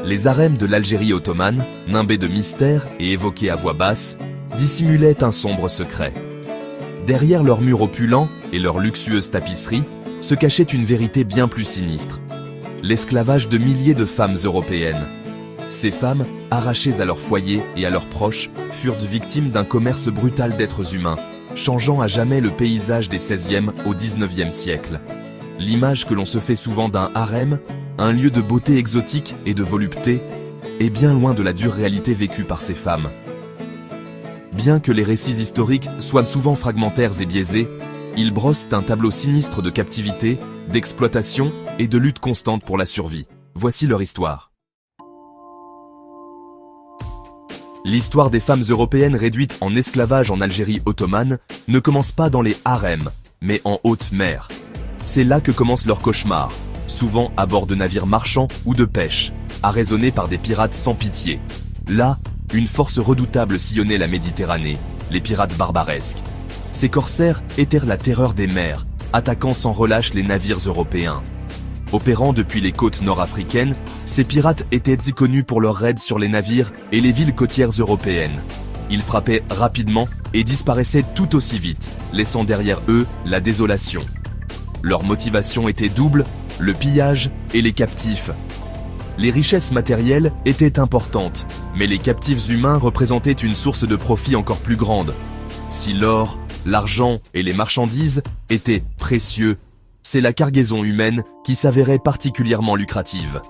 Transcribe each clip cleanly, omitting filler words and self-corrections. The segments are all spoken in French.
Les harems de l'Algérie ottomane, nimbés de mystère et évoqués à voix basse, dissimulaient un sombre secret. Derrière leurs murs opulents et leurs luxueuses tapisseries se cachait une vérité bien plus sinistre. L'esclavage de milliers de femmes européennes. Ces femmes, arrachées à leur foyer et à leurs proches, furent victimes d'un commerce brutal d'êtres humains, changeant à jamais le paysage des XVIe au XIXe siècles. L'image que l'on se fait souvent d'un harem, un lieu de beauté exotique et de volupté, est bien loin de la dure réalité vécue par ces femmes. Bien que les récits historiques soient souvent fragmentaires et biaisés, ils brossent un tableau sinistre de captivité, d'exploitation et de lutte constante pour la survie. Voici leur histoire. L'histoire des femmes européennes réduites en esclavage en Algérie ottomane ne commence pas dans les harems, mais en haute mer. C'est là que commence leur cauchemar, souvent à bord de navires marchands ou de pêche, arraisonnés par des pirates sans pitié. Là, une force redoutable sillonnait la Méditerranée, les pirates barbaresques. Ces corsaires étaient la terreur des mers, attaquant sans relâche les navires européens. Opérant depuis les côtes nord-africaines, ces pirates étaient connus pour leurs raids sur les navires et les villes côtières européennes. Ils frappaient rapidement et disparaissaient tout aussi vite, laissant derrière eux la désolation. Leur motivation était double, le pillage et les captifs. Les richesses matérielles étaient importantes, mais les captifs humains représentaient une source de profit encore plus grande. Si l'or, l'argent et les marchandises étaient précieux, c'est la cargaison humaine qui s'avérait particulièrement lucrative.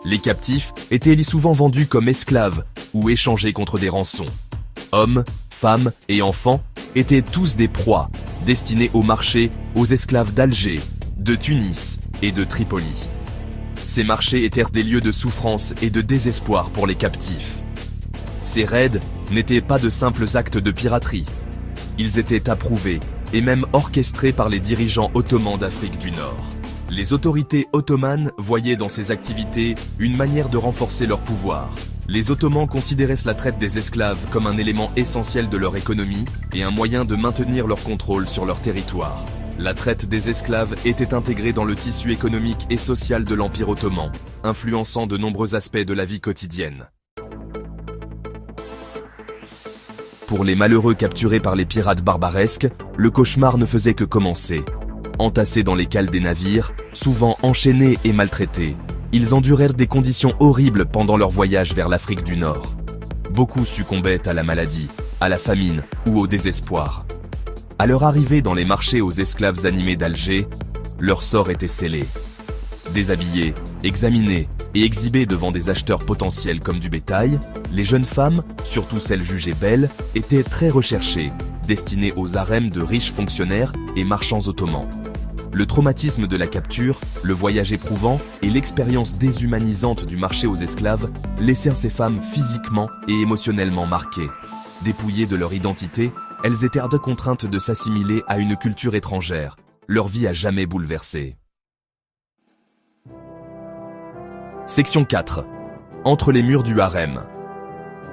Les captifs étaient souvent vendus comme esclaves ou échangés contre des rançons. Hommes, femmes et enfants étaient tous des proies, destinés au marché aux esclaves d'Alger, de Tunis et de Tripoli. Ces marchés étaient des lieux de souffrance et de désespoir pour les captifs. Ces raids n'étaient pas de simples actes de piraterie. Ils étaient approuvés et même orchestrés par les dirigeants ottomans d'Afrique du Nord. Les autorités ottomanes voyaient dans ces activités une manière de renforcer leur pouvoir. Les Ottomans considéraient la traite des esclaves comme un élément essentiel de leur économie et un moyen de maintenir leur contrôle sur leur territoire. La traite des esclaves était intégrée dans le tissu économique et social de l'Empire ottoman, influençant de nombreux aspects de la vie quotidienne. Pour les malheureux capturés par les pirates barbaresques, le cauchemar ne faisait que commencer. Entassés dans les cales des navires, souvent enchaînés et maltraités, ils endurèrent des conditions horribles pendant leur voyage vers l'Afrique du Nord. Beaucoup succombaient à la maladie, à la famine ou au désespoir. À leur arrivée dans les marchés aux esclaves animés d'Alger, leur sort était scellé. Déshabillés, examinés et exhibés devant des acheteurs potentiels comme du bétail, les jeunes femmes, surtout celles jugées belles, étaient très recherchées, destinées aux harems de riches fonctionnaires et marchands ottomans. Le traumatisme de la capture, le voyage éprouvant et l'expérience déshumanisante du marché aux esclaves laissèrent ces femmes physiquement et émotionnellement marquées. Dépouillées de leur identité, elles étaient contraintes de s'assimiler à une culture étrangère, leur vie à jamais bouleversée. Section 4. Entre les murs du harem.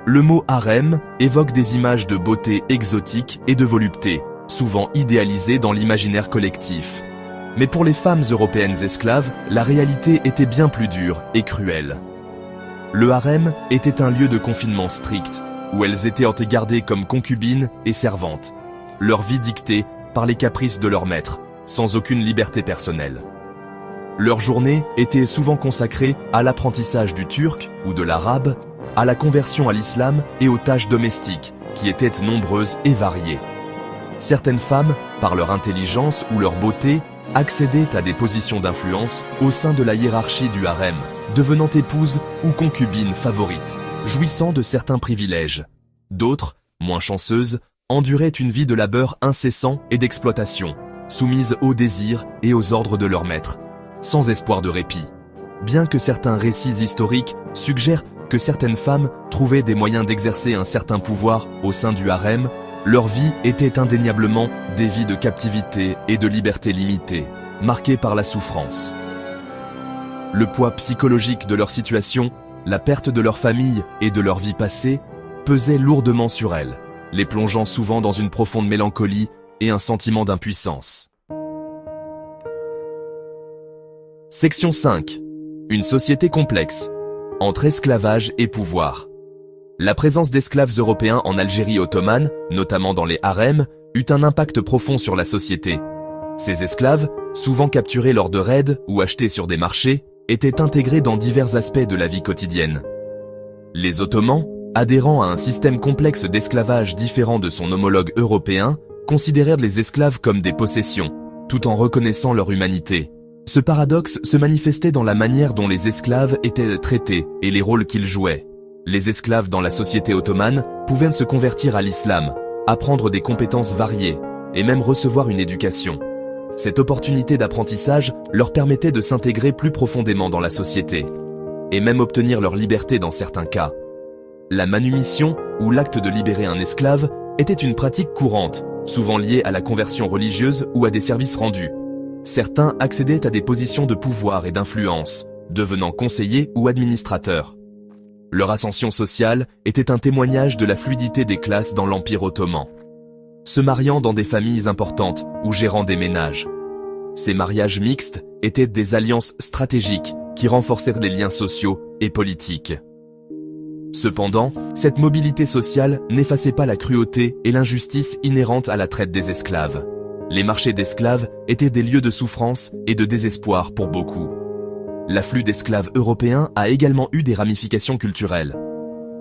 Le mot harem évoque des images de beauté exotique et de volupté, souvent idéalisées dans l'imaginaire collectif. Mais pour les femmes européennes esclaves, la réalité était bien plus dure et cruelle. Le harem était un lieu de confinement strict, où elles étaient gardées comme concubines et servantes, leur vie dictée par les caprices de leur maître, sans aucune liberté personnelle. Leur journée était souvent consacrée à l'apprentissage du turc ou de l'arabe, à la conversion à l'islam et aux tâches domestiques, qui étaient nombreuses et variées. Certaines femmes, par leur intelligence ou leur beauté, accédaient à des positions d'influence au sein de la hiérarchie du harem, devenant épouses ou concubines favorites, jouissant de certains privilèges. D'autres, moins chanceuses, enduraient une vie de labeur incessant et d'exploitation, soumises aux désirs et aux ordres de leur maître, sans espoir de répit. Bien que certains récits historiques suggèrent que certaines femmes trouvaient des moyens d'exercer un certain pouvoir au sein du harem, leur vie était indéniablement des vies de captivité et de liberté limitée, marquées par la souffrance. Le poids psychologique de leur situation, la perte de leur famille et de leur vie passée, pesait lourdement sur elles, les plongeant souvent dans une profonde mélancolie et un sentiment d'impuissance. Section 5. Une société complexe. entre esclavage et pouvoir. La présence d'esclaves européens en Algérie ottomane, notamment dans les harems, eut un impact profond sur la société. Ces esclaves, souvent capturés lors de raids ou achetés sur des marchés, étaient intégrés dans divers aspects de la vie quotidienne. Les Ottomans, adhérant à un système complexe d'esclavage différent de son homologue européen, considérèrent les esclaves comme des possessions, tout en reconnaissant leur humanité. Ce paradoxe se manifestait dans la manière dont les esclaves étaient traités et les rôles qu'ils jouaient. Les esclaves dans la société ottomane pouvaient se convertir à l'islam, apprendre des compétences variées et même recevoir une éducation. Cette opportunité d'apprentissage leur permettait de s'intégrer plus profondément dans la société et même obtenir leur liberté dans certains cas. La manumission, ou l'acte de libérer un esclave, était une pratique courante, souvent liée à la conversion religieuse ou à des services rendus. Certains accédaient à des positions de pouvoir et d'influence, devenant conseillers ou administrateurs. Leur ascension sociale était un témoignage de la fluidité des classes dans l'Empire ottoman, se mariant dans des familles importantes ou gérant des ménages. Ces mariages mixtes étaient des alliances stratégiques qui renforcèrent les liens sociaux et politiques. Cependant, cette mobilité sociale n'effaçait pas la cruauté et l'injustice inhérentes à la traite des esclaves. Les marchés d'esclaves étaient des lieux de souffrance et de désespoir pour beaucoup. L'afflux d'esclaves européens a également eu des ramifications culturelles.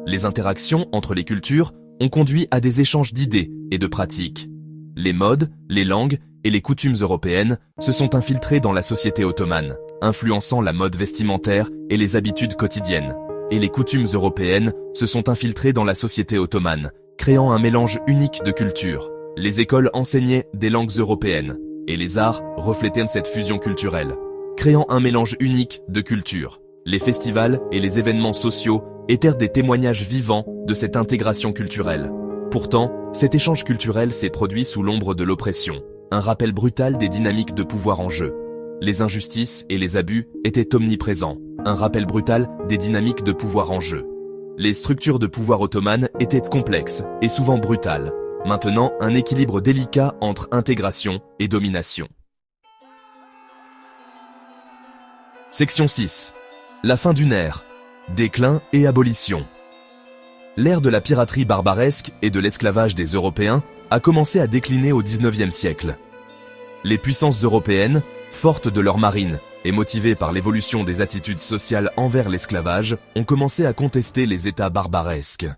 Les interactions entre les cultures ont conduit à des échanges d'idées et de pratiques. Les modes, les langues et les coutumes européennes se sont infiltrées dans la société ottomane, influençant la mode vestimentaire et les habitudes quotidiennes. Et les coutumes européennes se sont infiltrées dans la société ottomane, créant un mélange unique de cultures. Les écoles enseignaient des langues européennes, et les arts reflétaient cette fusion culturelle, créant un mélange unique de cultures. Les festivals et les événements sociaux étaient des témoignages vivants de cette intégration culturelle. Pourtant, cet échange culturel s'est produit sous l'ombre de l'oppression, un rappel brutal des dynamiques de pouvoir en jeu. Les injustices et les abus étaient omniprésents, un rappel brutal des dynamiques de pouvoir en jeu. Les structures de pouvoir ottomanes étaient complexes et souvent brutales, maintenant un équilibre délicat entre intégration et domination. Section 6. La fin d'une ère. Déclin et abolition. L'ère de la piraterie barbaresque et de l'esclavage des Européens a commencé à décliner au XIXe siècle. Les puissances européennes, fortes de leur marine et motivées par l'évolution des attitudes sociales envers l'esclavage, ont commencé à contester les États barbaresques.